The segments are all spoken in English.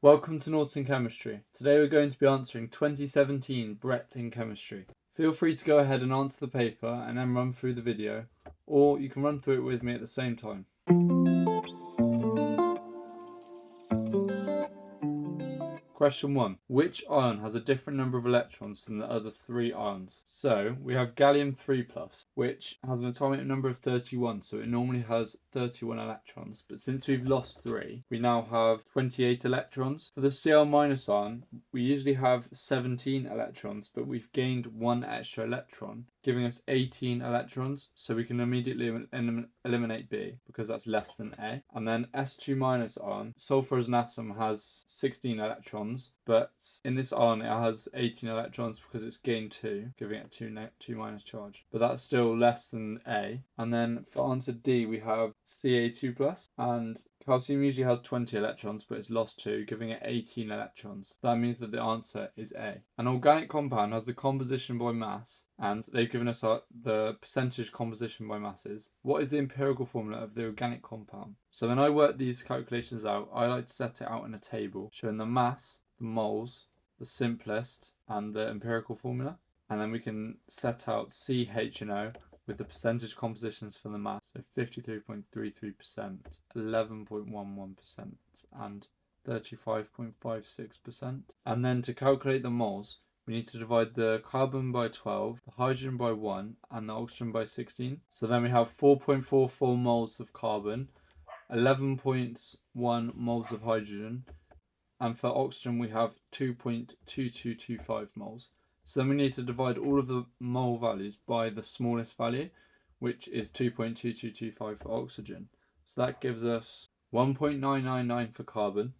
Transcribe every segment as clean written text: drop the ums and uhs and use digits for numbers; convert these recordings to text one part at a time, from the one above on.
Welcome to Norton Chemistry. Today we're going to be answering 2017 Breadth in Chemistry. Feel free to go ahead and answer the paper and then run through the video, or you can run through it with me at the same time. Question 1. Which ion has a different number of electrons than the other three ions? So we have gallium 3+, which has an atomic number of 31, so it normally has 31 electrons. But since we've lost 3, we now have 28 electrons. For the Cl- ion, we usually have 17 electrons, but we've gained 1 extra electron, giving us 18 electrons, so we can immediately eliminate B, because that's less than A. And then S2- ion, sulfur as an atom has 16 electrons, but in this ion it has 18 electrons because it's gained 2, giving it 2 minus charge. But that's still less than A. And then for answer D we have Ca2+, and calcium usually has 20 electrons, but it's lost 2, giving it 18 electrons. That means that the answer is A. An organic compound has the composition by mass, and they've given us the percentage composition by masses. What is the empirical formula of the organic compound? So when I work these calculations out, I like to set it out in a table showing the mass, the moles, the simplest, and the empirical formula. And then we can set out CHNO with the percentage compositions for the mass. So 53.33%, 11.11%, and 35.56%. And then to calculate the moles, we need to divide the carbon by 12, the hydrogen by 1, and the oxygen by 16. So then we have 4.44 moles of carbon, 11.1 moles of hydrogen, and for oxygen we have 2.2225 moles. So then we need to divide all of the mole values by the smallest value, which is 2.2225 for oxygen. So that gives us 1.999 for carbon,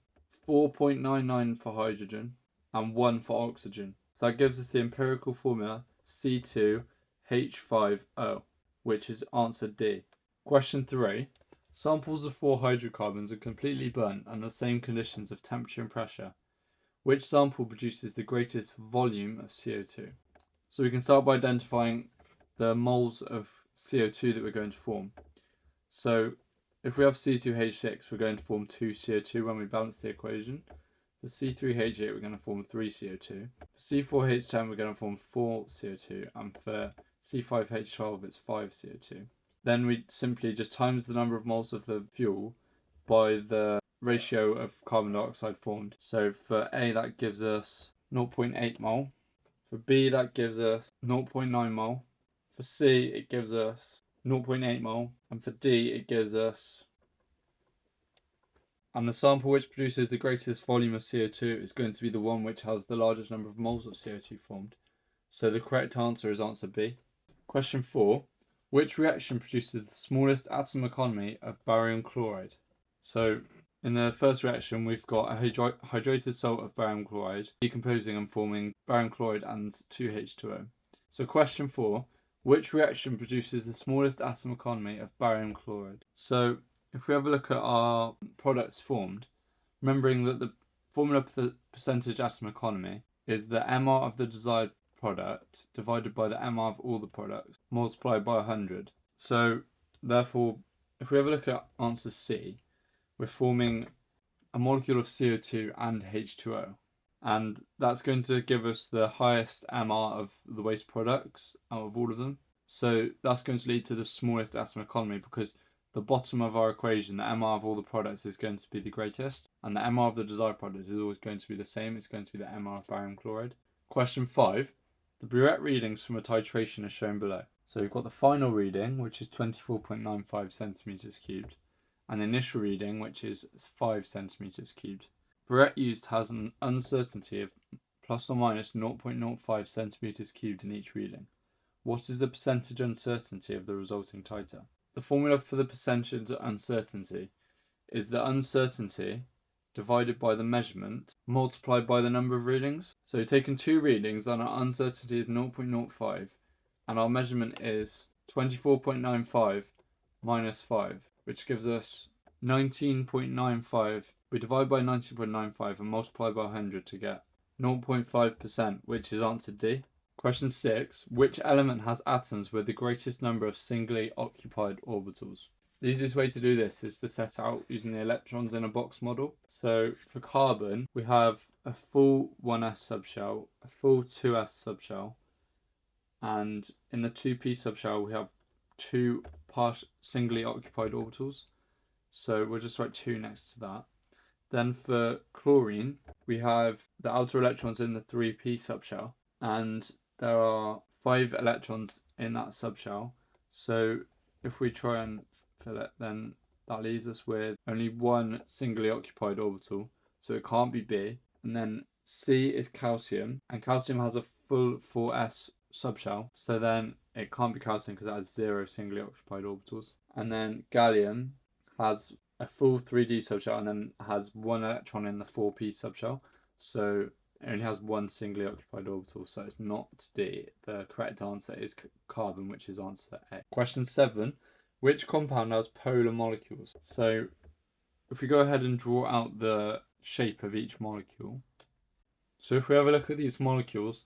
4.99 for hydrogen, and 1 for oxygen. So that gives us the empirical formula C2H5O, which is answer D. Question 3. Samples of 4 hydrocarbons are completely burnt under the same conditions of temperature and pressure. Which sample produces the greatest volume of CO2? So we can start by identifying the moles of CO2 that we're going to form. So if we have C2H6, we're going to form 2 CO2 when we balance the equation. For C3H8, we're going to form 3 CO2. For C4H10, we're going to form 4 CO2. And for C5H12, it's 5 CO2. Then we simply just times the number of moles of the fuel by the ratio of carbon dioxide formed. So for A, that gives us 0.8 mole. For B, that gives us 0.9 mole. For C, it gives us 0.8 mole. And for D, it gives us... And the sample which produces the greatest volume of CO2 is going to be the one which has the largest number of moles of CO2 formed. So the correct answer is answer B. Question 4. Which reaction produces the smallest atom economy of barium chloride? So in the first reaction, we've got a hydrated salt of barium chloride decomposing and forming barium chloride and 2H2O. So question 4, which reaction produces the smallest atom economy of barium chloride? So if we have a look at our products formed, remembering that the formula for the percentage atom economy is the MR of the desired product divided by the MR of all the products multiplied by 100. So therefore, if we have a look at answer C, we're forming a molecule of CO2 and H2O. And that's going to give us the highest MR of the waste products out of all of them. So that's going to lead to the smallest atom economy because the bottom of our equation, the MR of all the products, is going to be the greatest. And the MR of the desired product is always going to be the same. It's going to be the MR of barium chloride. Question 5. The burette readings from a titration are shown below. So we've got the final reading, which is 24.95 centimeters cubed, and the initial reading, which is 5 centimeters cubed. Burette used has an uncertainty of plus or minus 0.05 centimeters cubed in each reading. What is the percentage uncertainty of the resulting titer? The formula for the percentage uncertainty is the uncertainty divided by the measurement multiplied by the number of readings. So we've taken 2 readings and our uncertainty is 0.05 and our measurement is 24.95 minus 5, which gives us 19.95. We divide by 19.95 and multiply by 100 to get 0.5%, which is answer D. Question 6. Which element has atoms with the greatest number of singly occupied orbitals? The easiest way to do this is to set out using the electrons in a box model. So for carbon, we have a full 1s subshell, a full 2s subshell, and in the 2p subshell we have two singly occupied orbitals. So we'll just write 2 next to that. Then for chlorine, we have the outer electrons in the 3p subshell, and there are 5 electrons in that subshell. So if we try and fill it, then that leaves us with only one singly occupied orbital, so it can't be B. And then C is calcium, and calcium has a full 4s subshell, so then it can't be calcium because it has 0 singly occupied orbitals. And then gallium has a full 3d subshell and then has 1 electron in the 4p subshell, so it only has 1 singly occupied orbital, so it's not D. The correct answer is carbon, which is answer A. Question 7. Which compound has polar molecules? So if we go ahead and draw out the shape of each molecule. So if we have a look at these molecules,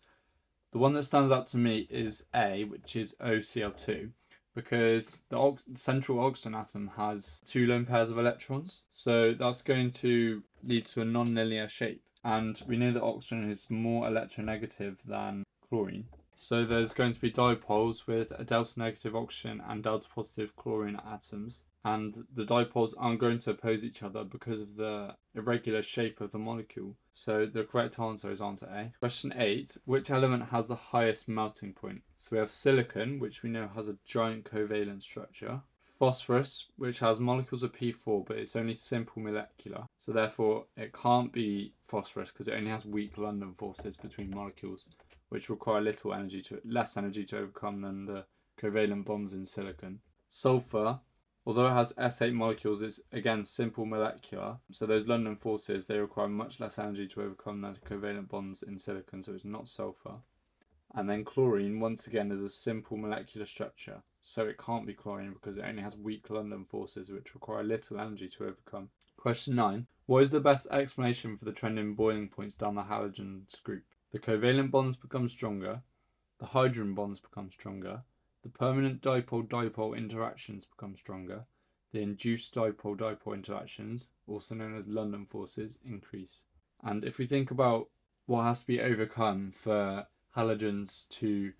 the one that stands out to me is A, which is OCl2, because the central oxygen atom has 2 lone pairs of electrons. So that's going to lead to a non-linear shape. And we know that oxygen is more electronegative than chlorine. So there's going to be dipoles with a delta negative oxygen and delta positive chlorine atoms. And the dipoles aren't going to oppose each other because of the irregular shape of the molecule. So the correct answer is answer A. Question 8. Which element has the highest melting point? So we have silicon, which we know has a giant covalent structure. Phosphorus, which has molecules of P4, but it's only simple molecular. So therefore it can't be phosphorus because it only has weak London forces between molecules, which require less energy to overcome than the covalent bonds in silicon. Sulfur, although it has S8 molecules, it's again simple molecular. So those London forces, they require much less energy to overcome than covalent bonds in silicon, so it's not sulfur. And then chlorine, once again, is a simple molecular structure. So it can't be chlorine because it only has weak London forces, which require little energy to overcome. Question 9. What is the best explanation for the trend in boiling points down the halogens group? The covalent bonds become stronger, the hydrogen bonds become stronger, the permanent dipole-dipole interactions become stronger, the induced dipole-dipole interactions, also known as London forces, increase. And if we think about what has to be overcome for halogens to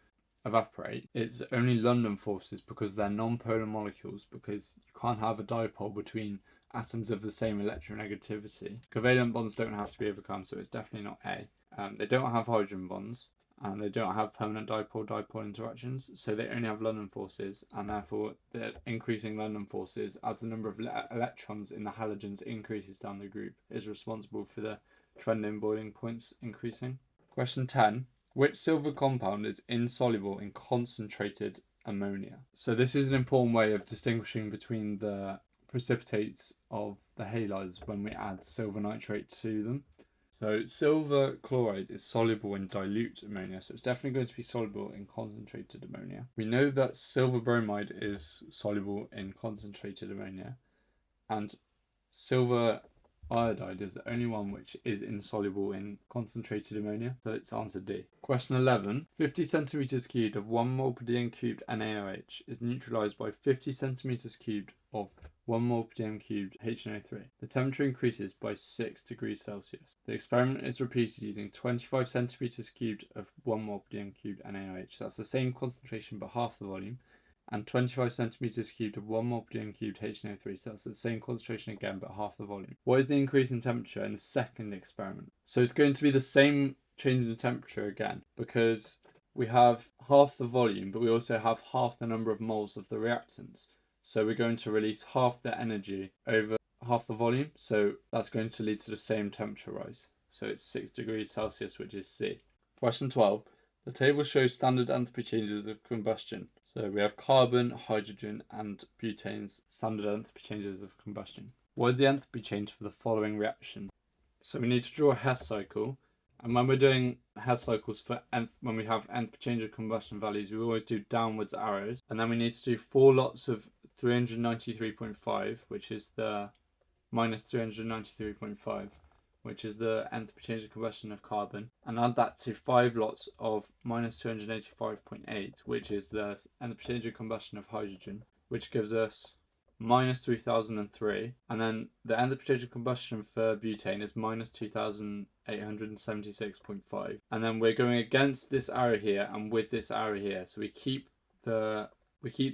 evaporate, it's only London forces because they're non-polar molecules, because you can't have a dipole between atoms of the same electronegativity. Covalent bonds don't have to be overcome, so it's definitely not A. They don't have hydrogen bonds, and they don't have permanent dipole-dipole interactions, so they only have London forces, and therefore the increasing London forces as the number of electrons in the halogens increases down the group is responsible for the trend in boiling points increasing. Question 10. Which silver compound is insoluble in concentrated ammonia? So this is an important way of distinguishing between the precipitates of the halides when we add silver nitrate to them. So silver chloride is soluble in dilute ammonia, so it's definitely going to be soluble in concentrated ammonia. We know that silver bromide is soluble in concentrated ammonia, and silver iodide is the only one which is insoluble in concentrated ammonia, so it's answer D. Question 11. 50 centimeters cubed of 1 mole per dm cubed NaOH is neutralized by 50 centimeters cubed of 1 mole per dm cubed HNO3. The temperature increases by 6 degrees Celsius. The experiment is repeated using 25 centimeters cubed of 1 mole per dm cubed NaOH. That's the same concentration but half the volume. And 25 centimeters cubed of 1 mole per dm cubed HNO3, so that's the same concentration again but half the volume. What is the increase in temperature in the second experiment? So it's going to be the same change in temperature again, because we have half the volume but we also have half the number of moles of the reactants. So we're going to release half the energy over half the volume, so that's going to lead to the same temperature rise. So it's 6 degrees Celsius, which is C. Question 12. The table shows standard enthalpy changes of combustion. So we have carbon, hydrogen, and butane's standard enthalpy changes of combustion. What is the enthalpy change for the following reaction? So we need to draw a Hess cycle. And when we're doing Hess cycles for when we have enthalpy change of combustion values, we always do downwards arrows. And then we need to do 4 lots of 393.5, which is the minus 393.5. which is the enthalpy change of combustion of carbon, and add that to 5 lots of minus 285.8, which is the enthalpy change of combustion of hydrogen, which gives us minus 3003, and then the end of potential combustion for butane is minus 2876.5, and then we're going against this arrow here and with this arrow here, so we keep the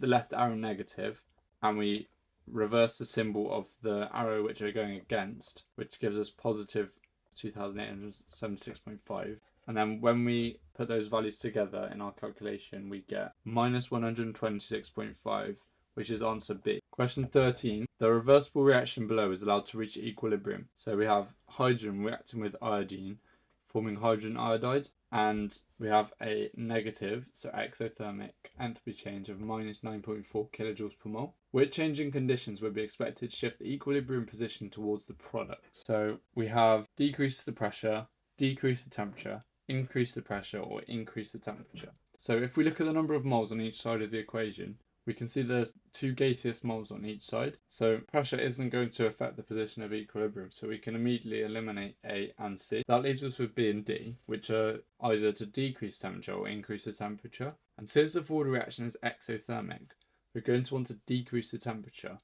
left arrow negative and we reverse the symbol of the arrow which we're going against, which gives us positive 2876.5. And then when we put those values together in our calculation, we get minus 126.5, which is answer B. Question 13. The reversible reaction below is allowed to reach equilibrium. So we have hydrogen reacting with iodine, forming hydrogen iodide, and we have a negative, so exothermic enthalpy change of minus 9.4 kilojoules per mole. Which changing conditions would be expected to shift the equilibrium position towards the product? So we have decrease the pressure, decrease the temperature, increase the pressure, or increase the temperature. So if we look at the number of moles on each side of the equation, we can see there's two gaseous moles on each side. So pressure isn't going to affect the position of equilibrium, so we can immediately eliminate A and C. That leaves us with B and D, which are either to decrease temperature or increase the temperature. And since the forward reaction is exothermic, we're going to want to decrease the temperature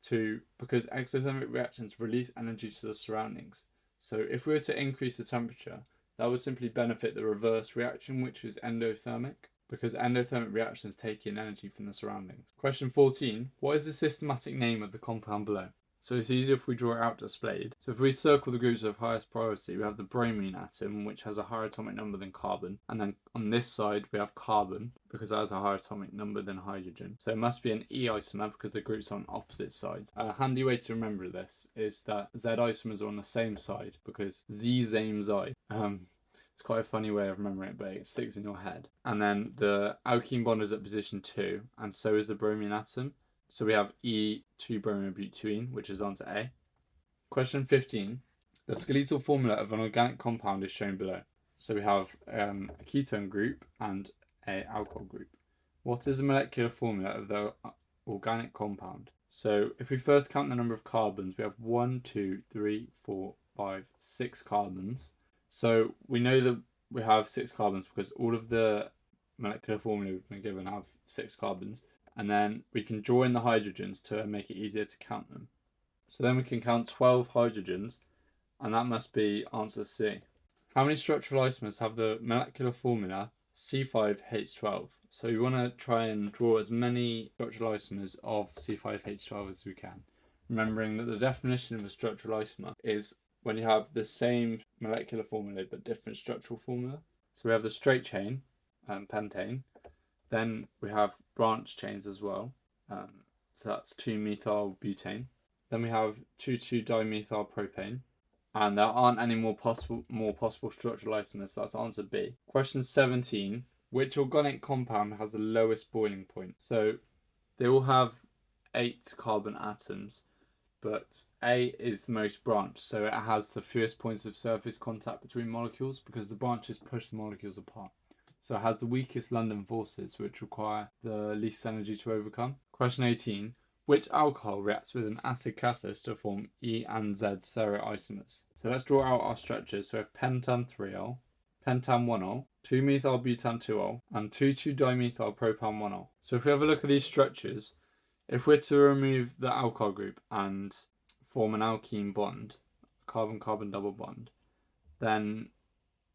because exothermic reactions release energy to the surroundings. So if we were to increase the temperature, that would simply benefit the reverse reaction, which is endothermic, because endothermic reactions take in energy from the surroundings. Question 14. What is the systematic name of the compound below? So it's easier if we draw it out displayed. So if we circle the groups of highest priority, we have the bromine atom, which has a higher atomic number than carbon. And then on this side, we have carbon, because that has a higher atomic number than hydrogen. So it must be an E isomer, because the groups are on opposite sides. A handy way to remember this is that Z isomers are on the same side, because Z same I. It's quite a funny way of remembering it, but it sticks in your head. And then the alkene bond is at position 2, and so is the bromine atom. So we have E2bromobutene, which is answer A. Question 15. The skeletal formula of an organic compound is shown below. So we have a ketone group and an alcohol group. What is the molecular formula of the organic compound? So if we first count the number of carbons, we have 1, 2, 3, 4, 5, 6 carbons. So we know that we have 6 carbons because all of the molecular formula we've been given have 6 carbons. And then we can draw in the hydrogens to make it easier to count them. So then we can count 12 hydrogens, and that must be answer C. How many structural isomers have the molecular formula C5H12? So we want to try and draw as many structural isomers of C5H12 as we can. Remembering that the definition of a structural isomer is when you have the same molecular formula but different structural formula. So we have the straight chain, pentane. Then we have branch chains as well. So that's 2-methyl-butane. Then we have 2,2-dimethyl-propane. And there aren't any more possible structural isomers, so that's answer B. Question 17. Which organic compound has the lowest boiling point? So they all have 8 carbon atoms, but A is the most branched, so it has the fewest points of surface contact between molecules because the branches push the molecules apart. So it has the weakest London forces, which require the least energy to overcome. Question 18. Which alcohol reacts with an acid catalyst to form E and Z stereoisomers? So let's draw out our structures. So we have pentan-3-ol, pentan-1-ol, 2-methyl-butan-2-ol, and 2,2-dimethyl-propan-1-ol. So if we have a look at these structures, if we're to remove the alcohol group and form an alkene bond, carbon-carbon double bond, then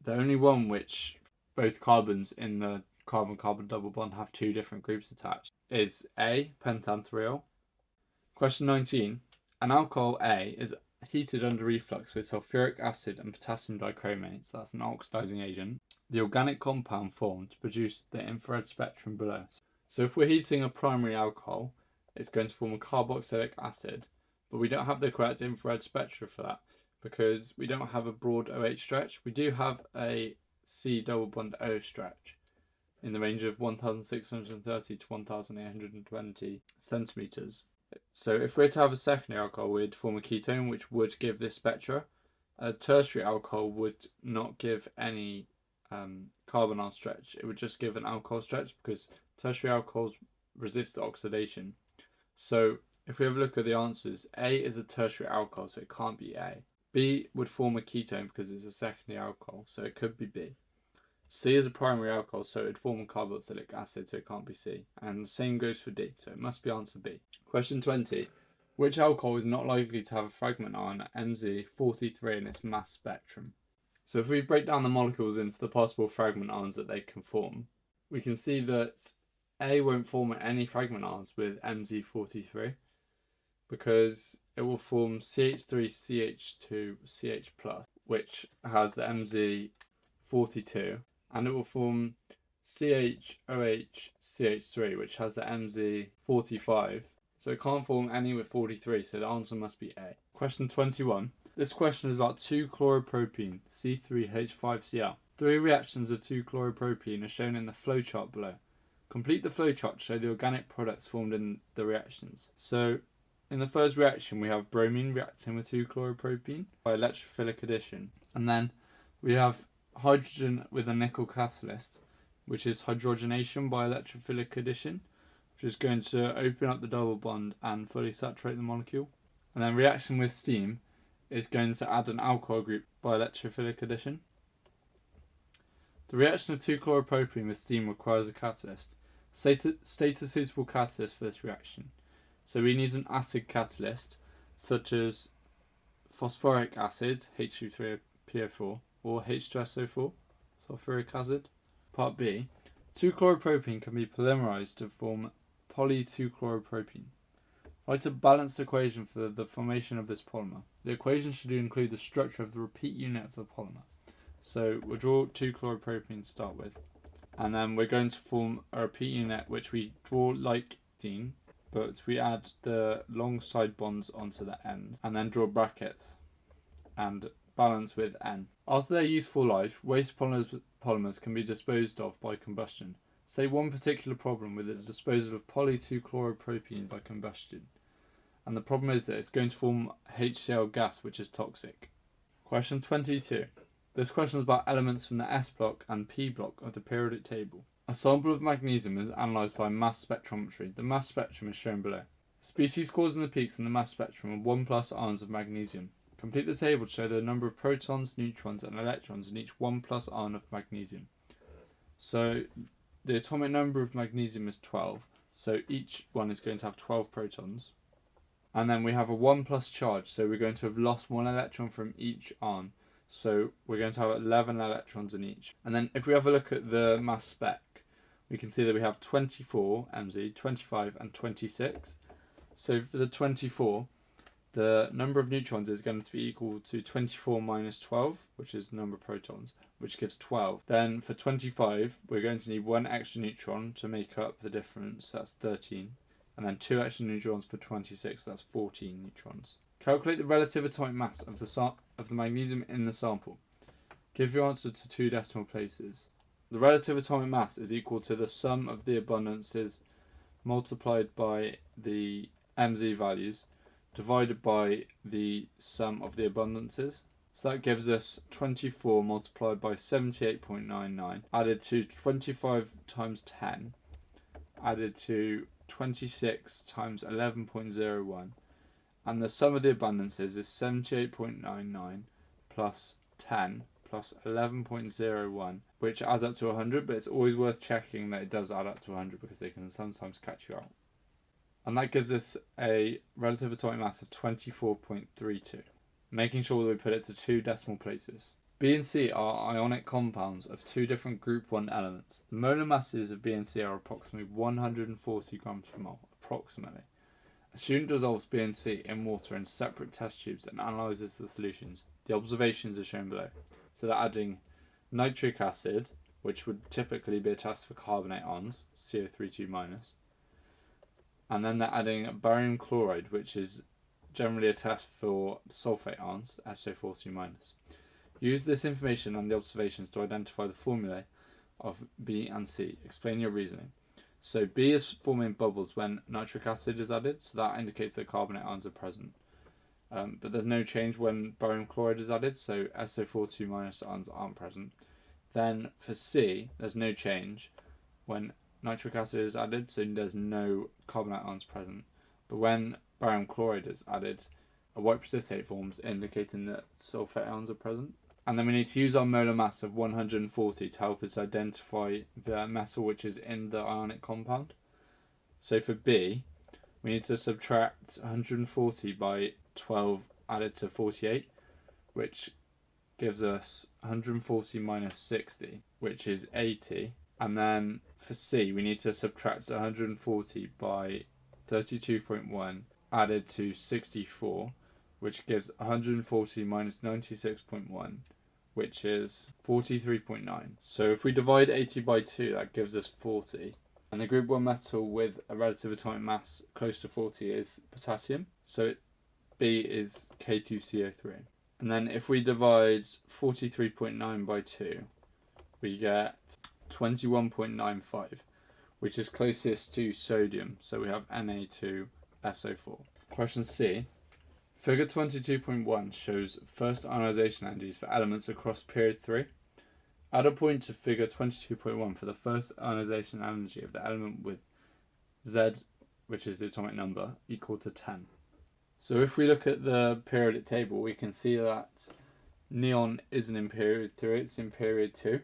the only one which both carbons in the carbon-carbon double bond have 2 different groups attached is A, pentan-3-ol. Question 19. An alcohol A is heated under reflux with sulfuric acid and potassium dichromate, so that's an oxidizing agent. The organic compound formed to produce the infrared spectrum below. So if we're heating a primary alcohol, it's going to form a carboxylic acid, but we don't have the correct infrared spectra for that because we don't have a broad OH stretch. We do have a C double bond O stretch in the range of 1,630 to 1,820 centimeters. So if we're to have a secondary alcohol, we'd form a ketone, which would give this spectra. A tertiary alcohol would not give any carbonyl stretch. It would just give an alcohol stretch because tertiary alcohols resist oxidation. So if we have a look at the answers, A is a tertiary alcohol, so it can't be A. B would form a ketone because it's a secondary alcohol, so it could be B. C is a primary alcohol, so it would form a carboxylic acid, so it can't be C. And the same goes for D, so it must be answer B. Question 20. Which alcohol is not likely to have a fragment ion at Mz43 in its mass spectrum? So if we break down the molecules into the possible fragment ions that they can form, we can see that A won't form any fragment ions with Mz43 because it will form CH3CH2CH+, which has the Mz42, and it will form CHOHCH3, which has the Mz45. So it can't form any with 43, so the answer must be A. Question 21. This question is about 2-chloropropene, C3H5Cl. 3 reactions of 2-chloropropene are shown in the flowchart below. Complete the flowchart to show the organic products formed in the reactions. So, in the first reaction, we have bromine reacting with 2-chloropropene by electrophilic addition. And then we have hydrogen with a nickel catalyst, which is hydrogenation by electrophilic addition, which is going to open up the double bond and fully saturate the molecule. And then reaction with steam is going to add an alcohol group by electrophilic addition. The reaction of 2-chloropropene with steam requires a catalyst. State a suitable catalyst for this reaction. So we need an acid catalyst, such as phosphoric acid, H2PO4, or H2SO4, sulfuric acid. Part B. 2-chloropropene can be polymerized to form poly-2-chloropropene. Write a balanced equation for the formation of this polymer. The equation should include the structure of the repeat unit of the polymer. So we'll draw 2-chloropropene to start with, and then we're going to form a repeat unit which we draw like thene, but we add the long side bonds onto the ends, and then draw brackets and balance with N. After their useful life, waste polymers can be disposed of by combustion. State one particular problem with the disposal of poly-2-chloropropene by combustion. And the problem is that it's going to form HCl gas, which is toxic. Question 22. This question is about elements from the S block and P block of the periodic table. A sample of magnesium is analysed by mass spectrometry. The mass spectrum is shown below. The species causing the peaks in the mass spectrum are 1+ ions of magnesium. Complete the table to show the number of protons, neutrons and electrons in each 1+ ion of magnesium. So the atomic number of magnesium is 12, so each one is going to have 12 protons. And then we have a 1+ charge, so we're going to have lost 1 electron from each ion. So we're going to have 11 electrons in each. And then if we have a look at the mass spec, we can see that we have 24 Mz, 25 and 26. So for the 24, the number of neutrons is going to be equal to 24 minus 12, which is the number of protons, which gives 12. Then for 25, we're going to need 1 extra neutron to make up the difference, that's 13. And then 2 extra neutrons for 26, that's 14 neutrons. Calculate the relative atomic mass of the magnesium in the sample. Give your answer to 2 decimal places. The relative atomic mass is equal to the sum of the abundances multiplied by the Mz values divided by the sum of the abundances. So that gives us 24 multiplied by 78.99 added to 25 times 10 added to 26 times 11.01, and the sum of the abundances is 78.99 plus 10 plus 11.01, which adds up to 100, but it's always worth checking that it does add up to 100 because they can sometimes catch you out. And that gives us a relative atomic mass of 24.32, making sure that we put it to 2 decimal places. B and C are ionic compounds of 2 different group 1 elements. The molar masses of B and C are approximately 140 grams per mole, approximately. A student dissolves B and C in water in separate test tubes and analyses the solutions. The observations are shown below. So they're adding nitric acid, which would typically be a test for carbonate ions, CO3 2-, and then they're adding barium chloride, which is generally a test for sulfate ions, SO4 2-. Use this information and the observations to identify the formulae of B and C. Explain your reasoning. So B is forming bubbles when nitric acid is added, so that indicates that carbonate ions are present. But there's no change when barium chloride is added, so SO4 2- ions aren't present. Then for C, there's no change when nitric acid is added, so there's no carbonate ions present. But when barium chloride is added, a white precipitate forms, indicating that sulfate ions are present. And then we need to use our molar mass of 140 to help us identify the metal which is in the ionic compound. So for B, we need to subtract 140 by 12 added to 48, which gives us 140 minus 60, which is 80. And then for C, we need to subtract 140 by 32.1 added to 64, which gives 140 minus 96.1, which is 43.9. So if we divide 80 by 2, that gives us 40. And the group 1 metal with a relative atomic mass close to 40 is potassium. So B is K2CO3. And then if we divide 43.9 by 2, we get 21.95, which is closest to sodium. So we have Na2SO4. Question C. Figure 22.1 shows first ionization energies for elements across period 3. Add a point to figure 22.1 for the first ionization energy of the element with Z, which is the atomic number, equal to 10. So if we look at the periodic table, we can see that neon isn't in period 3, it's in period 2.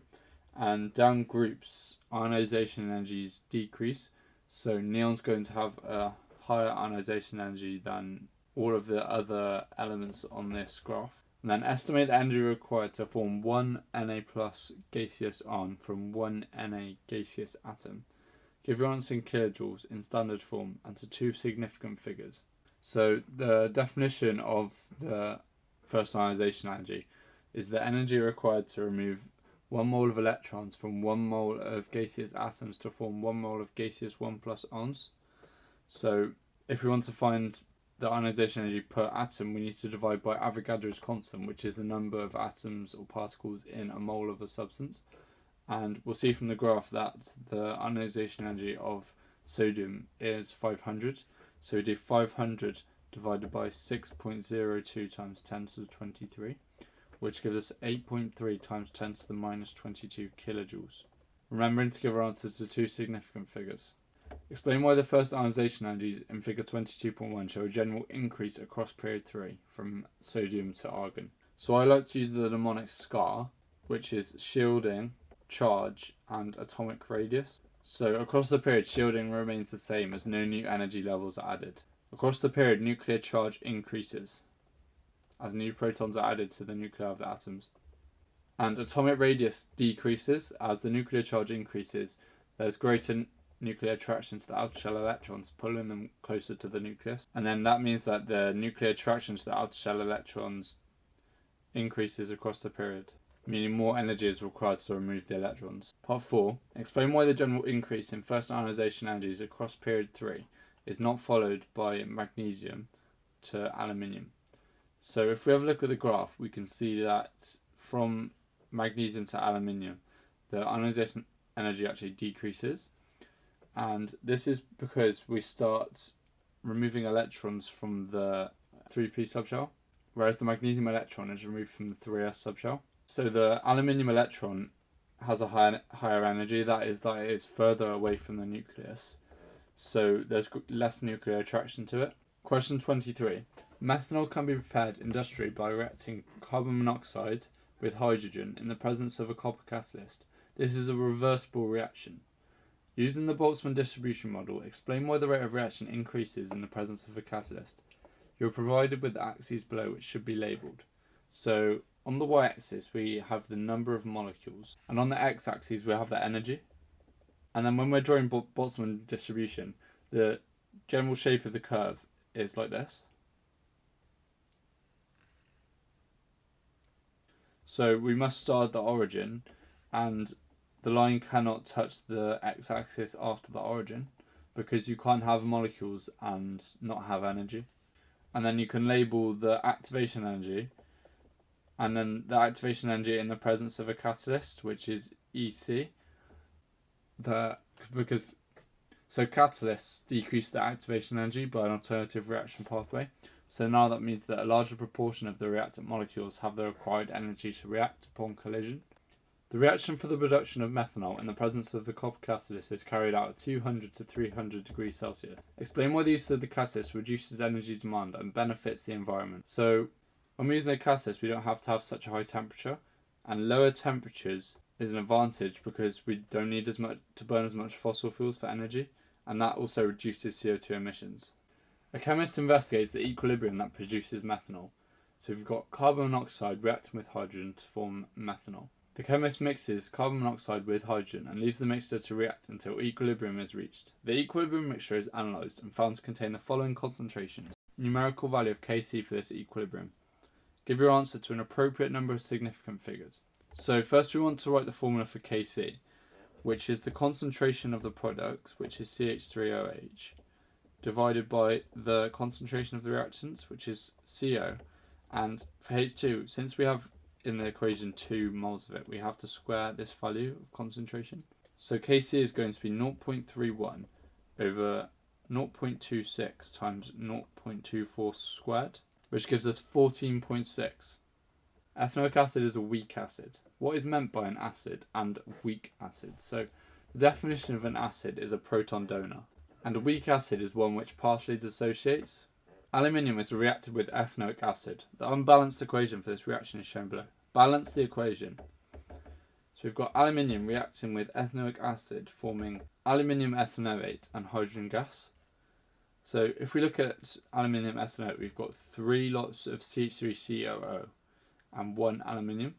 And down groups, ionization energies decrease. So neon's going to have a higher ionization energy than all of the other elements on this graph. And then estimate the energy required to form one Na plus gaseous ion from one Na gaseous atom. Give your answer in kilojoules in standard form and to two significant figures. So the definition of the first ionization energy is the energy required to remove 1 mole of electrons from 1 mole of gaseous atoms to form 1 mole of gaseous 1 plus ions. So if we want to find the ionization energy per atom, we need to divide by Avogadro's constant, which is the number of atoms or particles in a mole of a substance. And we'll see from the graph that the ionization energy of sodium is 500. So we do 500 divided by 6.02 times 10 to the 23, which gives us 8.3 times 10 to the minus 22 kilojoules. Remembering to give our answer to two significant figures. Explain why the first ionization energies in figure 22.1 show a general increase across period 3 from sodium to argon. So I like to use the mnemonic SCAR, which is shielding, charge, and atomic radius. So across the period, shielding remains the same as no new energy levels are added. Across the period, nuclear charge increases as new protons are added to the nuclei of the atoms. And atomic radius decreases as the nuclear charge increases. There's greater nuclear attraction to the outer shell electrons, pulling them closer to the nucleus. And then that means that the nuclear attraction to the outer shell electrons increases across the period, meaning more energy is required to remove the electrons. Part 4. Explain why the general increase in first ionization energies across period 3 is not followed by magnesium to aluminium. So if we have a look at the graph, we can see that from magnesium to aluminium, the ionization energy actually decreases. And this is because we start removing electrons from the 3p subshell, whereas the magnesium electron is removed from the 3s subshell. So the aluminium electron has a higher energy, that is it is further away from the nucleus. So there's less nuclear attraction to it. Question 23. Methanol can be prepared industrially by reacting carbon monoxide with hydrogen in the presence of a copper catalyst. This is a reversible reaction. Using the Boltzmann distribution model, explain why the rate of reaction increases in the presence of a catalyst. You're provided with the axes below, which should be labelled. So on the y-axis we have the number of molecules, and on the x-axis we have the energy. And then when we're drawing Boltzmann distribution, the general shape of the curve is like this. So we must start at the origin, and the line cannot touch the x-axis after the origin, because you can't have molecules and not have energy. And then you can label the activation energy, and then the activation energy in the presence of a catalyst, which is EC. So catalysts decrease the activation energy by an alternative reaction pathway. So now that means that a larger proportion of the reactant molecules have the required energy to react upon collision. The reaction for the production of methanol in the presence of the copper catalyst is carried out at 200 to 300 degrees Celsius. Explain why the use of the catalyst reduces energy demand and benefits the environment. So when we're using a catalyst, we don't have to have such a high temperature, and lower temperatures is an advantage because we don't need as much to burn as much fossil fuels for energy, and that also reduces CO2 emissions. A chemist investigates the equilibrium that produces methanol. So we've got carbon monoxide reacting with hydrogen to form methanol. The chemist mixes carbon monoxide with hydrogen and leaves the mixture to react until equilibrium is reached. The equilibrium mixture is analysed and found to contain the following concentrations. Numerical value of Kc for this equilibrium. Give your answer to an appropriate number of significant figures. So first we want to write the formula for Kc, which is the concentration of the products, which is CH3OH, divided by the concentration of the reactants, which is CO. And for H2, since we have in the equation 2 moles of it, we have to square this value of concentration. So Kc is going to be 0.31 over 0.26 times 0.24 squared, which gives us 14.6. Ethanoic acid is a weak acid. What is meant by an acid and weak acid? So the definition of an acid is a proton donor, and a weak acid is one which partially dissociates. Aluminium is reacted with ethanoic acid. The unbalanced equation for this reaction is shown below. Balance the equation. So we've got aluminium reacting with ethanoic acid, forming aluminium ethanoate and hydrogen gas. So if we look at aluminium ethanoate, we've got 3 lots of CH3COO and 1 aluminium.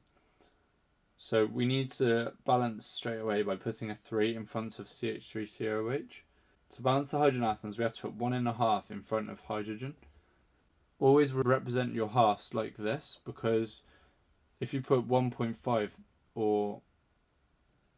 So we need to balance straight away by putting a 3 in front of CH3COH. To balance the hydrogen atoms, we have to put 1.5 in front of hydrogen. Always represent your halves like this, because if you put 1.5 or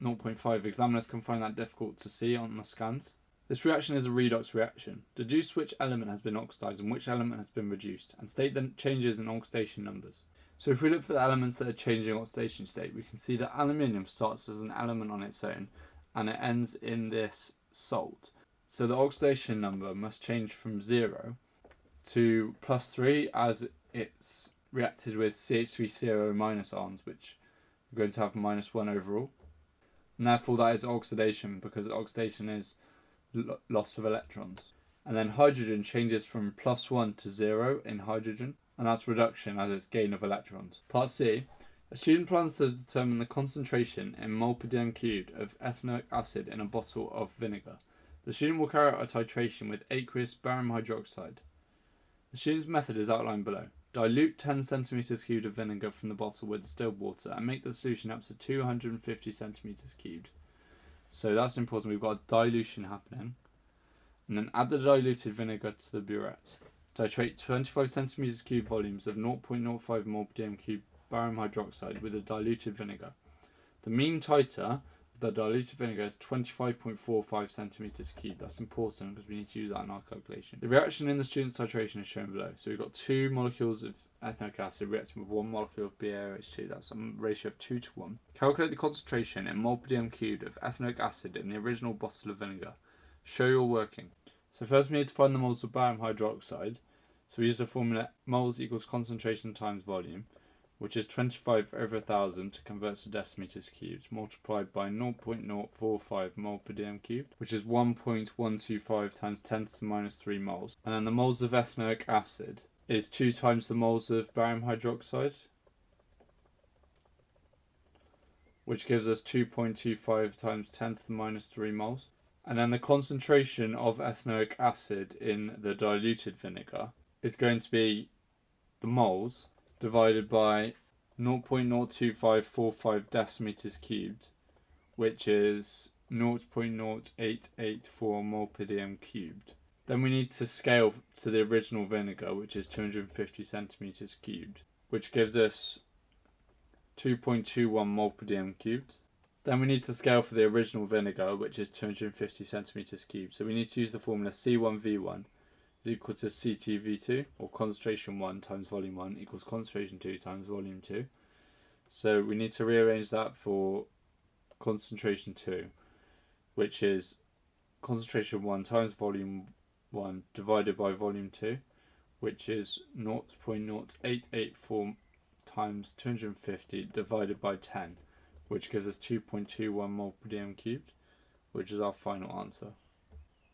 0.5, examiners can find that difficult to see on the scans. This reaction is a redox reaction. Deduce which element has been oxidized and which element has been reduced, and state the changes in oxidation numbers. So if we look for the elements that are changing oxidation state, we can see that aluminium starts as an element on its own, and it ends in this salt. So the oxidation number must change from 0 to +3 as it's reacted with CH3COO minus ions, which are going to have -1 overall. And therefore that is oxidation, because oxidation is loss of electrons. And then hydrogen changes from +1 to 0 in hydrogen, and that's reduction as it's gain of electrons. Part C. A student plans to determine the concentration in mole per dm cubed of ethanoic acid in a bottle of vinegar. The student will carry out a titration with aqueous barium hydroxide. The student's method is outlined below. Dilute 10 cm cubed of vinegar from the bottle with distilled water and make the solution up to 250 cm cubed. So that's important. We've got a dilution happening. And then add the diluted vinegar to the burette. Titrate 25 cm cubed volumes of 0.05 mol per dm cubed barium hydroxide with the diluted vinegar. The mean titer the diluted vinegar is 25.45 centimeters cubed. That's important because we need to use that in our calculation. The reaction in the student's titration is shown below. So we've got 2 molecules of ethanoic acid reacting with 1 molecule of BaOH2. That's a ratio of 2 to 1. Calculate the concentration in mol per dm cubed of ethanoic acid in the original bottle of vinegar. Show your working. So first we need to find the moles of barium hydroxide. So we use the formula moles equals concentration times volume, which is 25 over 1000 to convert to decimeters cubed, multiplied by 0.045 mol per dm cubed, which is 1.125 times 10 to the minus 3 moles. And then the moles of ethanoic acid is 2 times the moles of barium hydroxide, which gives us 2.25 times 10 to the minus 3 moles. And then the concentration of ethanoic acid in the diluted vinegar is going to be the moles divided by 0.02545 decimeters cubed, which is 0.0884 mol per dm cubed. Then we need to scale to the original vinegar, which is 250 centimeters cubed, which gives us 2.21 mol per dm cubed. Then we need to scale for the original vinegar, which is 250 centimeters cubed. So we need to use the formula C1V1 is equal to C2V2, or concentration 1 times volume 1 equals concentration 2 times volume 2. So we need to rearrange that for concentration 2, which is concentration 1 times volume 1 divided by volume 2, which is 0.0884 times 250 divided by 10, which gives us 2.21 mol per dm cubed, which is our final answer.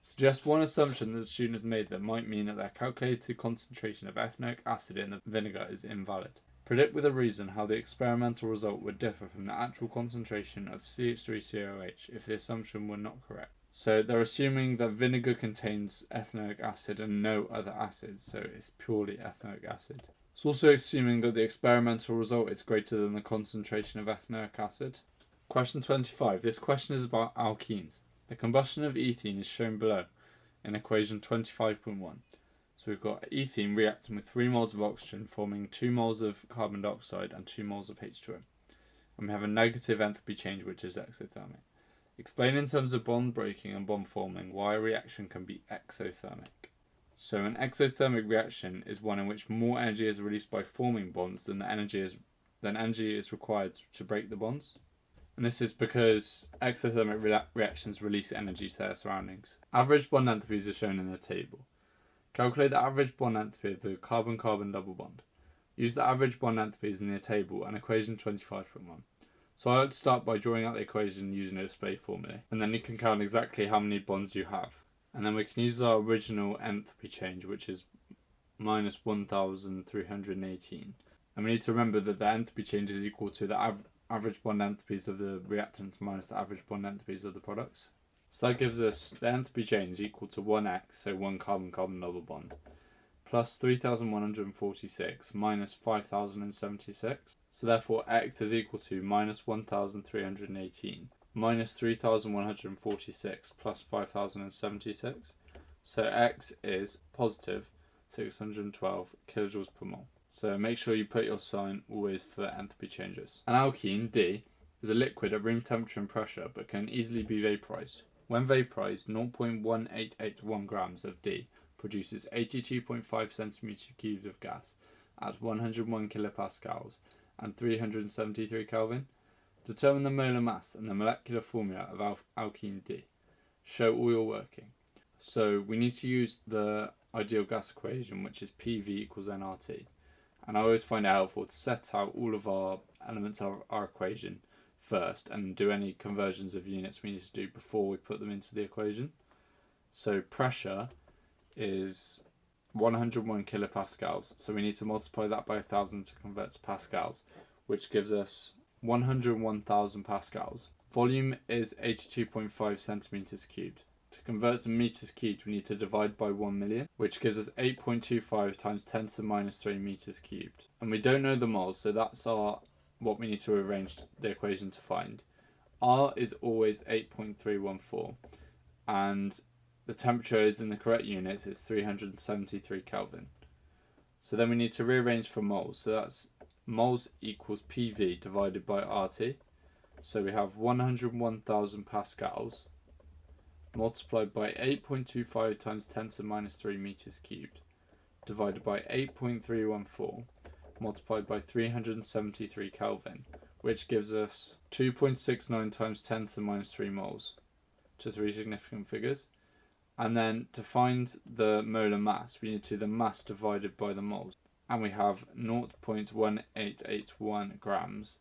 Suggest one assumption that the student has made that might mean that their calculated concentration of ethanoic acid in the vinegar is invalid. Predict with a reason how the experimental result would differ from the actual concentration of CH3COH if the assumption were not correct. So they're assuming that vinegar contains ethanoic acid and no other acids, so it's purely ethanoic acid. It's also assuming that the experimental result is greater than the concentration of ethanoic acid. Question 25. This question is about alkenes. The combustion of ethene is shown below in equation 25.1. So we've got ethene reacting with 3 moles of oxygen forming 2 moles of carbon dioxide and 2 moles of H2O. And we have a negative enthalpy change, which is exothermic. Explain in terms of bond breaking and bond forming why a reaction can be exothermic. So an exothermic reaction is one in which more energy is released by forming bonds than energy is required to break the bonds. And this is because exothermic reactions release energy to their surroundings. Average bond enthalpies are shown in the table. Calculate the average bond enthalpy of the carbon-carbon double bond. Use the average bond enthalpies in the table and equation 25.1. So I like to start by drawing out the equation using a display formula, and then you can count exactly how many bonds you have. And then we can use our original enthalpy change, which is minus 1,318. And we need to remember that the enthalpy change is equal to the average bond enthalpies of the reactants minus the average bond enthalpies of the products. So that gives us the enthalpy change equal to 1x, so 1 carbon-carbon double bond, plus 3,146 minus 5,076. So therefore x is equal to minus 1,318 minus 3,146 plus 5,076. So x is positive 612 kilojoules per mole. So make sure you put your sign always for enthalpy changes. An alkene, D, is a liquid at room temperature and pressure but can easily be vaporized. When vaporized, 0.1881 grams of D produces 82.5 centimeters cubed of gas at 101 kilopascals and 373 Kelvin. Determine the molar mass and the molecular formula of alkene D. Show all your working. So we need to use the ideal gas equation, which is PV equals nRT. And I always find it helpful to set out all of our elements of our equation first and do any conversions of units we need to do before we put them into the equation. So pressure is 101 kilopascals, so we need to multiply that by 1,000 to convert to pascals, which gives us 101,000 pascals. Volume is 82.5 centimeters cubed. To convert to meters cubed, we need to divide by 1 million, which gives us 8.25 times 10 to the minus 3 meters cubed. And we don't know the moles, so that's what we need to arrange the equation to find. R is always 8.314, and the temperature is in the correct units, it's 373 Kelvin. So then we need to rearrange for moles. So that's moles equals PV divided by RT. So we have 101,000 pascals multiplied by 8.25 times 10 to the minus 3 meters cubed divided by 8.314 multiplied by 373 Kelvin, which gives us 2.69 times 10 to the minus 3 moles, to 3 significant figures. And then to find the molar mass, we need to do the mass divided by the moles. And we have 0.1881 grams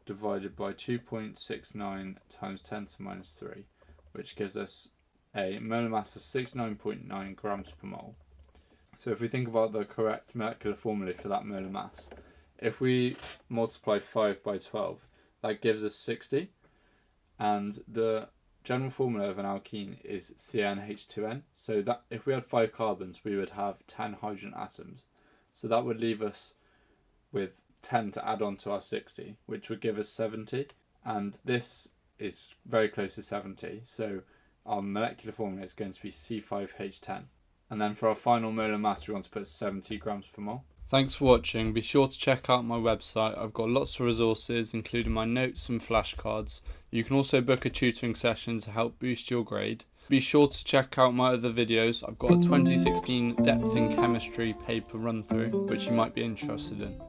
divided by 2.69 times 10 to the minus 3, which gives us a molar mass of 69.9 grams per mole. So if we think about the correct molecular formula for that molar mass, if we multiply 5 by 12, that gives us 60. And the general formula of an alkene is CnH2n. So that if we had 5 carbons, we would have 10 hydrogen atoms. So that would leave us with 10 to add on to our 60, which would give us 70. And this is very close to 70. So our molecular formula is going to be C5H10. And then for our final molar mass, we want to put 70 grams per mole. Thanks for watching. Be sure to check out my website. I've got lots of resources, including my notes and flashcards. You can also book a tutoring session to help boost your grade. Be sure to check out my other videos. I've got a 2016 depth in chemistry paper run through, which you might be interested in.